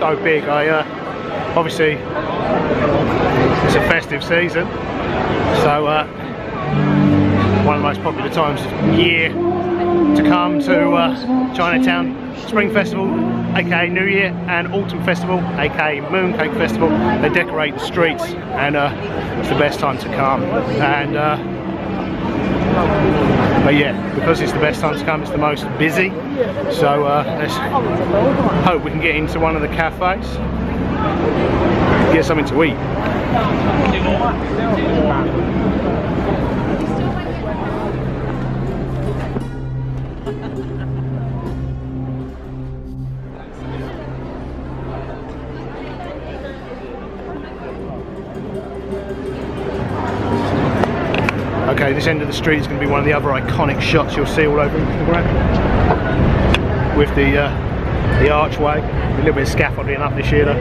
so big. Obviously it's a festive season, so one of the most popular times of year to come to Chinatown. Spring Festival, aka New Year, and Autumn Festival, aka Mooncake Festival. They decorate the streets, and it's the best time to come. And but yeah, because it's the best time to come, it's the most busy. So let's hope we can get into one of the cafes, get something to eat. Okay, this end of the street is going to be one of the other iconic shots you'll see all over Instagram, with the archway. A little bit of scaffolding up this year though.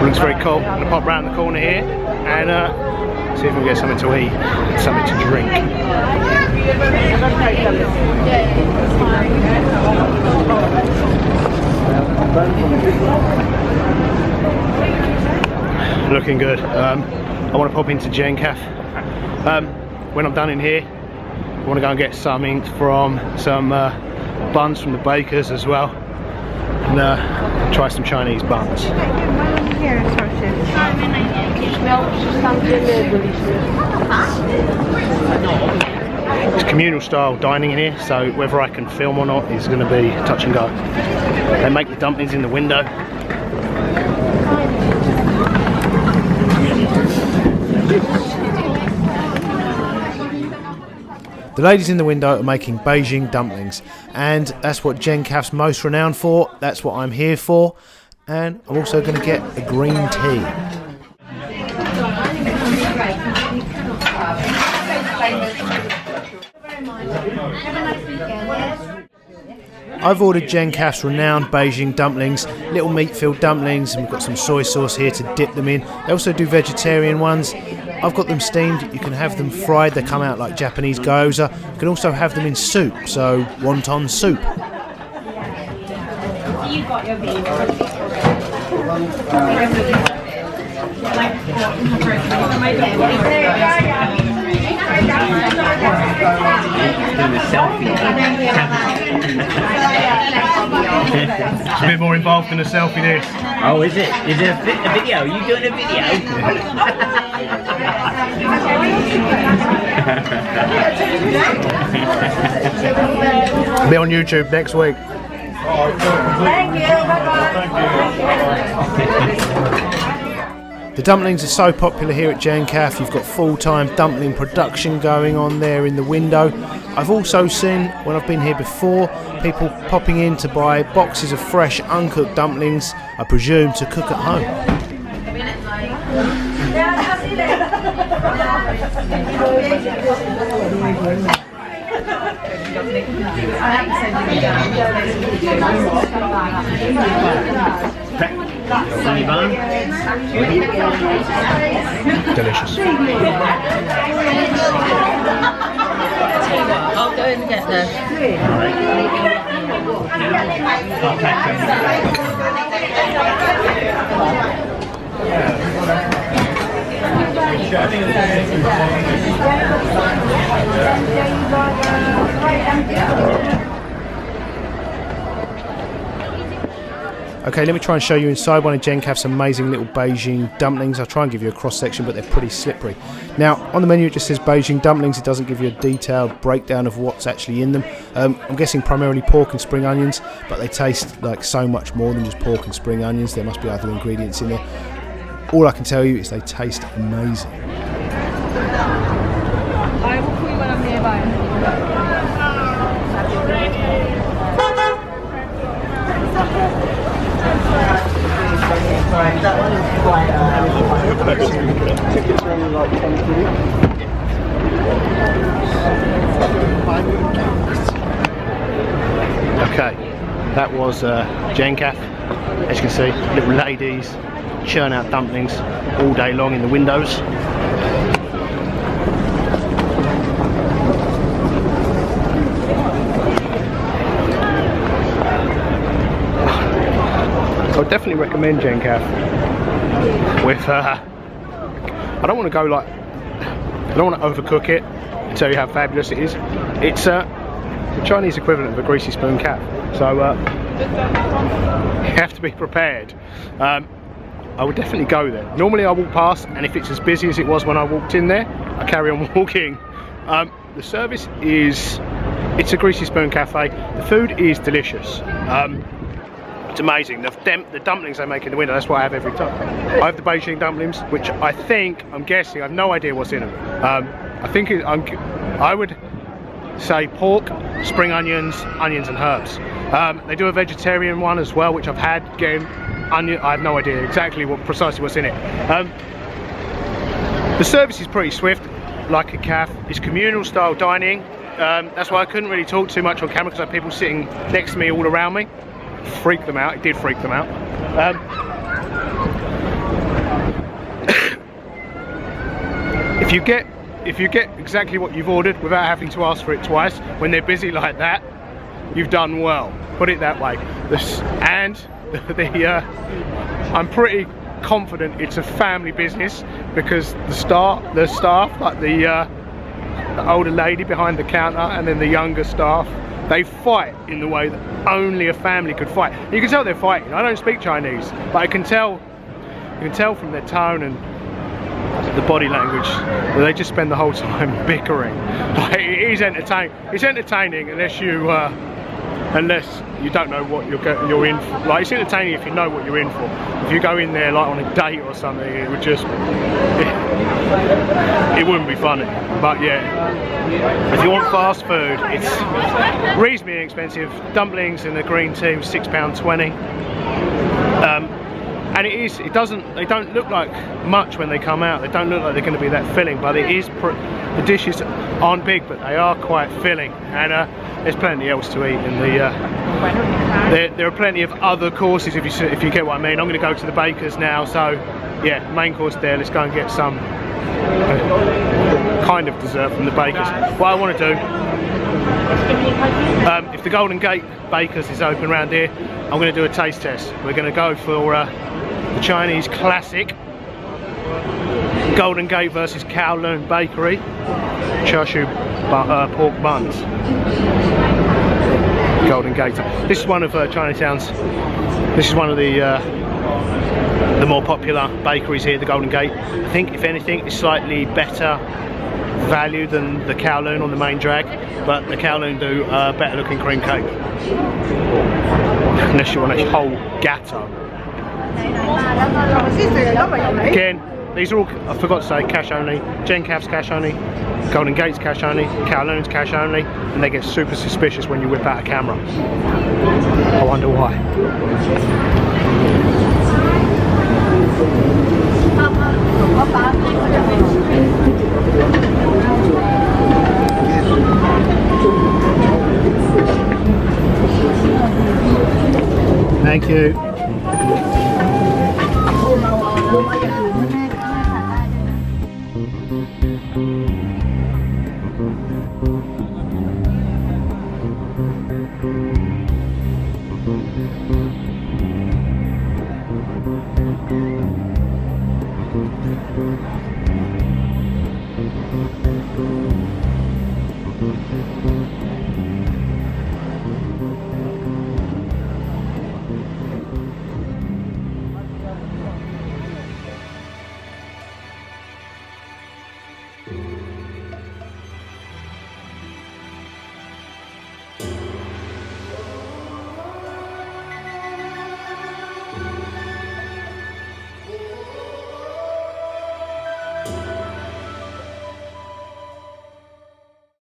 Looks very cool. I'm going to pop round the corner here and see if we can get something to eat, something to drink. Looking good. I want to pop into Jen Café. When I'm done in here, I want to go and get something from some buns from the bakers as well, and try some Chinese buns. It's communal style dining in here, so whether I can film or not is going to be touch and go. They make the dumplings in the window. The ladies in the window are making Beijing dumplings, and that's what Jen Café's most renowned for. That's what I'm here for, and I'm also going to get a green tea. I've ordered Jen Café's renowned Beijing dumplings, little meat-filled dumplings, and we've got some soy sauce here to dip them in. They also do vegetarian ones. I've got them steamed. You can have them fried. They come out like Japanese gyoza. You can also have them in soup, so wonton soup. It's a bit more involved than a selfie this. Oh, is it? Is it a video? Are you doing a video? It'll be on YouTube next week. Thank you. The dumplings are so popular here at Jen Café. You've got full-time dumpling production going on there in the window. I've also seen, when I've been here before, people popping in to buy boxes of fresh, uncooked dumplings, I presume to cook at home. Delicious. I'll go and get those. Okay, let me try and show you inside one of Jen Café's amazing little Beijing dumplings. I'll try and give you a cross section, but they're pretty slippery. Now, on the menu it just says Beijing dumplings. It doesn't give you a detailed breakdown of what's actually in them. I'm guessing primarily pork and spring onions, but they taste like so much more than just pork and spring onions. There must be other ingredients in there. All I can tell you is they taste amazing. I will call you when I'm nearby. Okay, that was Jen Café. As you can see, little ladies churn out dumplings all day long in the windows. definitely recommend Jen Café. With I don't want to go like, I don't want to overcook it and tell you how fabulous it is. It's the Chinese equivalent of a greasy spoon cap, so you have to be prepared. I would definitely go there. Normally I walk past, and if it's as busy as it was when I walked in there, I carry on walking. The service is, it's a greasy spoon cafe. The food is delicious. It's amazing. The dumplings they make in the winter, that's what I have every time. I have the Beijing dumplings, which I'm guessing, I have no idea what's in them. I think I would say pork, spring onions and herbs. They do a vegetarian one as well, which I've had. Again, onion, I have no idea exactly precisely what's in it. The service is pretty swift, like a cafe. It's communal style dining. That's why I couldn't really talk too much on camera, because I had people sitting next to me all around me. Freaked them out. It did freak them out. If you get exactly what you've ordered without having to ask for it twice when they're busy like that, you've done well. Put it that way. I'm pretty confident it's a family business, because the staff, like the older lady behind the counter and then the younger staff, they fight in the way that only a family could fight. You can tell they're fighting. I don't speak Chinese, but you can tell from their tone and the body language that they just spend the whole time bickering. Like, it is entertaining. It's entertaining unless you don't know what you're in for. Like, it's entertaining if you know what you're in for. If you go in there like on a date or something, it would just it wouldn't be funny. But yeah, if you want fast food, it's reasonably inexpensive. Dumplings and a green tea, £6.20. And they don't look like much when they come out. They don't look like they're going to be that filling, but it is. The dishes aren't big, but they are quite filling, and there's plenty else to eat. And there are plenty of other courses, if you get what I mean. I'm going to go to the baker's now, so yeah, main course there. Let's go and get some kind of dessert from the baker's. What I want to do, if the Golden Gate Baker's is open around here, I'm going to do a taste test. We're going to go for the Chinese classic Golden Gate versus Kowloon Bakery char siu pork buns. Golden Gate. This is one of Chinatown's. This is one of the more popular bakeries here, the Golden Gate. I think, if anything, it's slightly better value than the Kowloon on the main drag, but the Kowloon do better looking cream cake. Unless you want a whole gatto. Again, these are all, I forgot to say, cash only. Jen Café's cash only, Golden Gate's cash only, Kowloon's cash only, and they get super suspicious when you whip out a camera. I wonder why. Thank you.